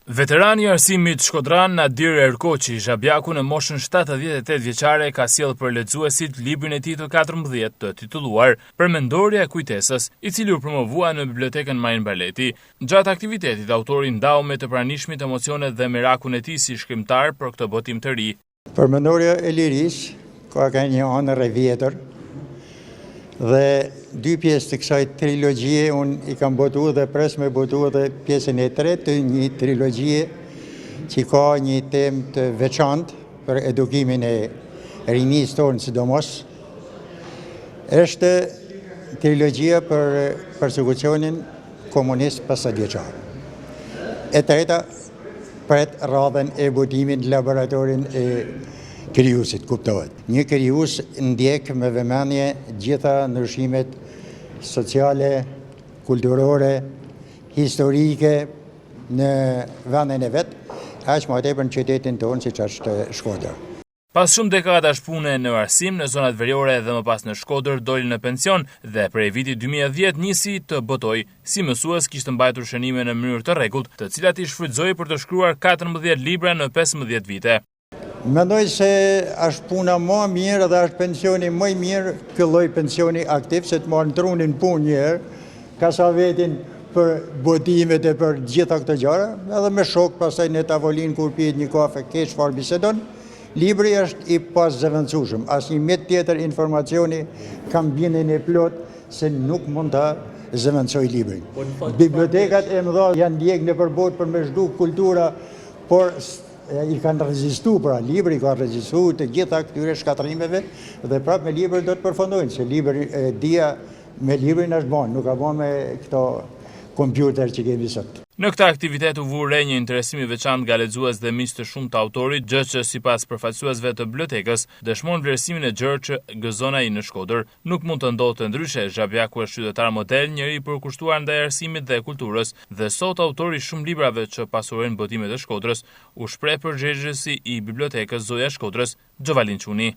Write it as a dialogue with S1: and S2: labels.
S1: Veterani i arsimit shkodran Nadir Erkoçi, zhabjaku në moshën 78 vjeçare, ka sjellë për lexuesit librin e tij të 14 të titulluar Përmendorja e kujtesës, i cili u promovua në bibliotekën Marin Baleti. Gjatë aktivitetit, autori ndau me të pranishmit emocionet dhe merakun e tij si shkrimtar për këtë botim të ri.
S2: Përmendorja e lirisë ka një anër e vjetër dhe dy pjesë të kësaj trilogjie unë i kam botu dhe pres me botu dhe pjesën e tretë të një trilogjie që ka një temë të veçantë për edukimin e rinisë tonë sidomos. Është trilogjia për persekucionin komunist 50 vjeçar. E treta pret radhën e botimit në laboratorin e krijuesit, kuptohet. Një krijues ndjek me vëmendje gjitha ndryshimet sociale, kulturore, historike në vendin e vet, aq më tepër në qytetin tonë siç është Shkodra.
S1: Pas shumë dekadash pune në arsim në zonat veriore dhe më pas në Shkodër, doli në pension dhe prej vitit 2010 nisi të botoj. Si mësues kishte mbajtur shënime në mënyrë të rregullt, të cilat i shfrytëzoi për të shkruar 14 libra në 15 vite.
S2: Mendoj se është puna më mirë dhe është pensioni më i mirë, ky lloj pensioni aktiv, se të marrë trunin punë një herë, ka sa vetin për botimet e për gjitha këto gjëra, edhe me shok pastaj në tavolinë kur pihet një kafe, ke çfarë bisedon. Libri është i pazëvendësueshëm, asnjë met tjetër informacioni kam bindjen e plot se nuk mund ta zëvendësoj librin. Bibliotekat e mëdha janë ndjek në përbot për me zhdu kultura, por i kanë rezistu, pra libri ka rezistu të gjitha këtyre shkatrimeve dhe prap me libri do të përfundojnë, se libri dia me librin është bon, nuk ka bon me këto kompjuter që kemi sot.
S1: Në këtë aktivitet u vure një interesim i veçantë nga lexues dhe miq të shumtë të autorit, gjë që sipas përfaqësuesve të bibliotekës dëshmon vlerësimin e gjerë që gëzon ai në Shkodër. Nuk mund të ndodhte ndryshe, zhabjaku është qytetar model, njëri i përkushtuar ndaj arsimit dhe kulturës, dhe sot autori shumë librave që pasurojnë botimet e Shkodrës, u shpreh përgjegjësi i bibliotekës Zoja Shkodrës, Gjovalin Quni.